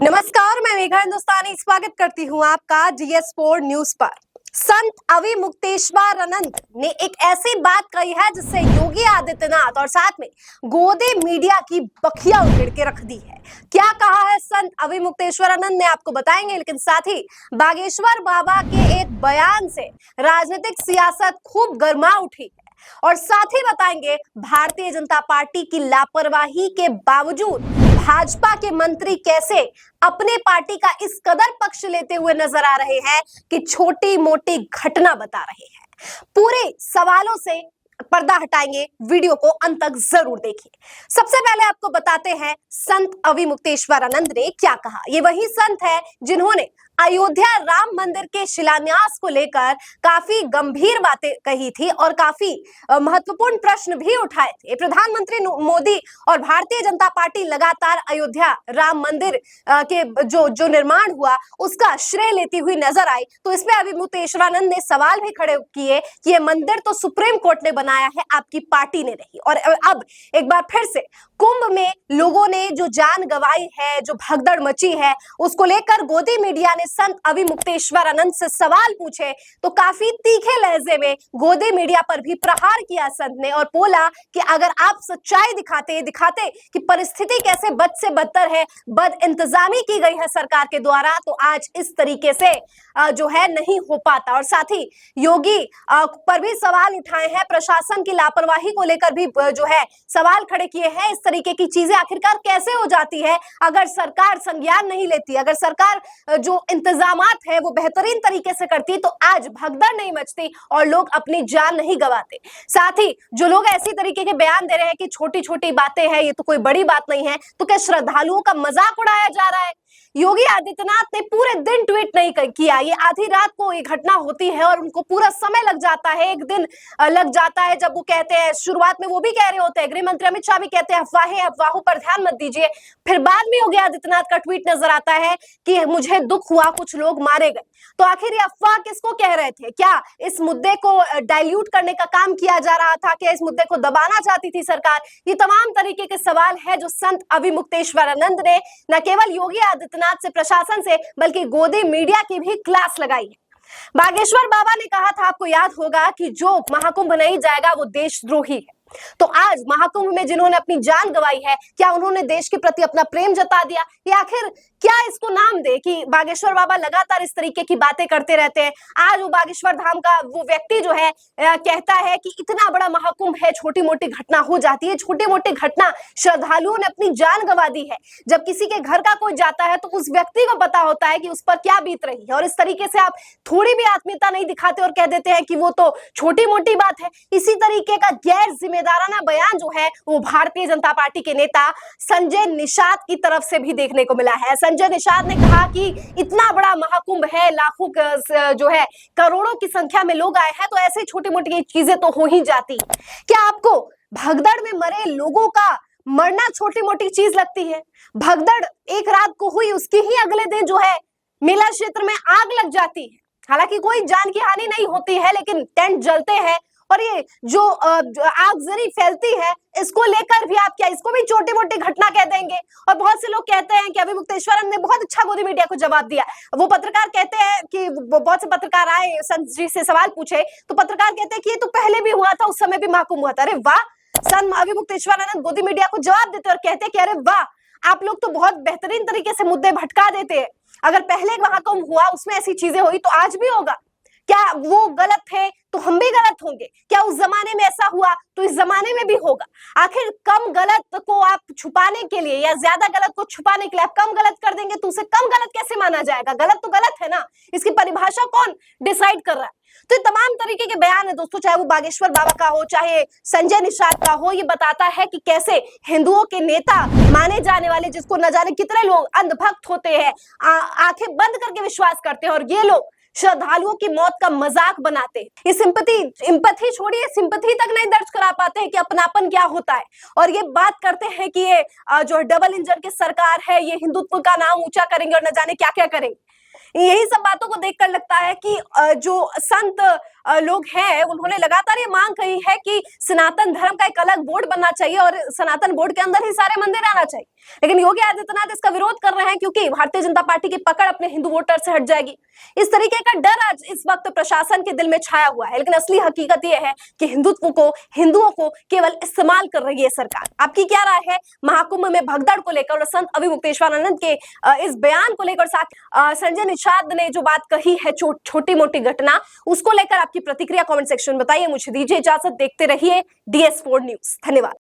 नमस्कार, मैं मेघा हिंदुस्तानी स्वागत करती हूँ आपका DS4 न्यूज पर। संत अविमुक्तेश्वरानंद ने एक ऐसी बात कही है जिससे योगी आदित्यनाथ और साथ में गोदी मीडिया की बखिया उखेड़ के रख दी है। क्या कहा है संत अविमुक्तेश्वरानंद ने आपको बताएंगे, लेकिन साथ ही बागेश्वर बाबा के एक बयान से राजनीतिक सियासत खूब गर्मा उठी है और साथ ही बताएंगे भारतीय जनता पार्टी की लापरवाही के बावजूद भाजपा के मंत्री कैसे अपने पार्टी का इस कदर पक्ष लेते हुए नजर आ रहे हैं कि छोटी मोटी घटना बता रहे हैं। पूरे सवालों से पर्दा हटाएंगे, वीडियो को अंत तक जरूर देखिए। सबसे पहले आपको बताते हैं संत अविमुक्तेश्वरानंद ने क्या कहा। ये वही संत है जिन्होंने अयोध्या राम मंदिर के शिलान्यास को लेकर काफी गंभीर बातें कही थी और काफी महत्वपूर्ण प्रश्न भी उठाए थे। प्रधानमंत्री मोदी और भारतीय जनता पार्टी लगातार अयोध्या राम मंदिर के जो निर्माण हुआ उसका श्रेय लेती हुई नजर आई, तो इसमें अविमुक्तेश्वरानंद ने सवाल भी खड़े किए कि ये मंदिर तो सुप्रीम कोर्ट ने बनाया है, आपकी पार्टी ने नहीं। और अब एक बार फिर से कुंभ में लोगों ने जो जान गंवाई है, जो भगदड़ मची है, उसको लेकर गोदी मीडिया ने संत अविमुक्तेश्वरानंद से सवाल पूछे तो काफी तीखे लहजे में गोदी मीडिया पर भी प्रहार किया संत ने और बोला कि अगर आप सच्चाई दिखाते कि परिस्थिति कैसे बद से बदतर है, बद इंतजामी की गई है सरकार के द्वारा, तो आज इस तरीके से जो है नहीं हो पाता। और साथ ही योगी पर भी सवाल उठाए हैं, प्रशासन की लापरवाही को लेकर भी जो है सवाल खड़े किए हैं। इस तरीके की चीजें आखिरकार कैसे हो जाती है अगर सरकार संज्ञान नहीं लेती, अगर सरकार जो इंतजामात है वो बेहतरीन तरीके से करती तो आज भगदड़ नहीं मचती और लोग अपनी जान नहीं गंवाते। साथ ही जो लोग ऐसी तरीके के बयान दे रहे हैं कि छोटी छोटी बातें हैं, ये तो कोई बड़ी बात नहीं है, तो क्या श्रद्धालुओं का मजाक उड़ाया जा रहा है? योगी आदित्यनाथ ने पूरे दिन ट्वीट नहीं किया। ये आधी रात को ये घटना होती है और उनको पूरा समय लग जाता है, एक दिन लग जाता है जब वो कहते हैं, शुरुआत में वो भी कह रहे होते हैं, गृह मंत्री अमित शाह भी कहते हैं अफवाहें, अफवाहों पर ध्यान मत दीजिए। फिर बाद में योगी आदित्यनाथ का ट्वीट नजर आता है कि मुझे दुख हुआ, कुछ लोग मारे गए। तो आखिर ये अफवाह किसको कह रहे थे? क्या इस मुद्दे को डाइल्यूट करने का काम किया जा रहा था? क्या इस मुद्दे को दबाना चाहती थी सरकार? ये तमाम तरीके के सवाल है जो संत अविमुक्तेश्वरानंद ने न केवल योगी आदित्यनाथ से, प्रशासन से, बल्कि गोदी मीडिया की भी क्लास लगाई है। बागेश्वर बाबा ने कहा था, आपको याद होगा, कि जो महाकुंभ नहीं जाएगा वो देशद्रोही है। तो आज महाकुंभ में जिन्होंने अपनी जान गंवाई है, क्या उन्होंने देश के प्रति अपना प्रेम जता दिया? या आखिर क्या इसको नाम दे कि बागेश्वर बाबा लगातार इस तरीके की बातें करते रहते हैं। आज वो बागेश्वर धाम का वो व्यक्ति जो है कहता है कि इतना बड़ा महाकुंभ है, छोटी मोटी घटना हो जाती है। छोटी मोटी घटना, श्रद्धालुओं ने अपनी जान गंवा दी है। जब किसी के घर का कोई जाता है तो उस व्यक्ति को पता होता है कि उस पर क्या बीत रही है, और इस तरीके से आप थोड़ी भी आत्मीयता नहीं दिखाते और कह देते हैं कि वो तो छोटी मोटी बात है। इसी तरीके का गैर जिम्मेदाराना बयान जो है वो भारतीय जनता पार्टी के नेता संजय निषाद की तरफ से भी देखने को मिला है। संजय निषाद ने कहा कि इतना बड़ा महाकुंभ है, लाखों जो है करोड़ों की संख्या में लोग आए हैं, तो ऐसे छोटी मोटी चीजें तो हो ही जाती। क्या आपको भगदड़ में मरे लोगों का मरना छोटी मोटी चीज लगती है? भगदड़ एक रात को हुई, उसके ही अगले दिन जो है मेला क्षेत्र में आग लग जाती है। हालांकि कोई जान की हानि नहीं होती है, लेकिन टेंट जलते हैं और ये जो आगजनी फैलती है, इसको लेकर भी आप क्या इसको भी छोटी मोटी घटना कह देंगे? और बहुत से लोग कहते हैं कि अविमुक्तेश्वरानंद ने बहुत अच्छा गोदी मीडिया को जवाब दिया। वो पत्रकार कहते हैं कि बहुत से पत्रकार आए, संत जी से सवाल पूछे, तो पत्रकार कहते हैं कि ये तो पहले भी हुआ था, उस समय भी महाकुंभ हुआ था। अरे वाह! संत अविमुक्तेश्वरानंद गोदी मीडिया को जवाब देते और कहते हैं कि अरे वाह, आप लोग तो बहुत बेहतरीन तरीके से मुद्दे भटका देते हैं। अगर पहले महाकुंभ हुआ, उसमें ऐसी चीजें हुई, तो आज भी होगा। क्या वो गलत थे तो हम भी गलत होंगे? क्या उस जमाने में ऐसा हुआ तो इस जमाने में भी होगा? आखिर कम गलत को आप छुपाने के लिए या ज्यादा गलत को छुपाने के लिए आप कम गलत कर देंगे तो उसे कम गलत कैसे माना जाएगा? गलत तो गलत है ना, इसकी परिभाषा कौन डिसाइड कर रहा है? तो ये तमाम तरीके के बयान है दोस्तों, चाहे वो बागेश्वर बाबा का हो, चाहे संजय निषाद का हो, ये बताता है कि कैसे हिंदुओं के नेता माने जाने वाले, जिसको न जाने कितने लोग अंधभक्त होते हैं, आंखें बंद करके विश्वास करते हैं, और ये लोग श्रद्धालुओं की मौत का मजाक बनाते हैं। ये सिंपैथी छोड़िए, सिंपैथी तक नहीं दर्ज करा पाते हैं कि अपनापन क्या होता है, और ये बात करते हैं कि ये जो डबल इंजन की सरकार है, ये हिंदुत्व का नाम ऊंचा करेंगे और न जाने क्या क्या करेंगे। यही सब बातों को देखकर लगता है कि जो संत लोग हैं, उन्होंने लगातार ये मांग कही है कि सनातन धर्म का एक अलग बोर्ड बनना चाहिए और सनातन बोर्ड के अंदर ही सारे मंदिर आना चाहिए। लेकिन योगी आदित्यनाथ इसका विरोध कर रहे हैं क्योंकि भारतीय जनता पार्टी की पकड़ अपने हिंदू वोटर से हट जाएगी। इस तरीके का डर आज इस वक्त प्रशासन के दिल में छाया हुआ है, लेकिन असली हकीकत यह है कि हिंदुओं को केवल इस्तेमाल कर रही है सरकार। आपकी क्या राय है महाकुंभ में भगदड़ को लेकर और संत अभी मुक्तेश्वरानंद के इस बयान को लेकर? साथ संजय निषाद ने जो बात कही है छोटी मोटी घटना, उसको लेकर आपकी प्रतिक्रिया कमेंट सेक्शन में बताइए। मुझे दीजिए इजाजत, देखते रहिए DS4 न्यूज। धन्यवाद।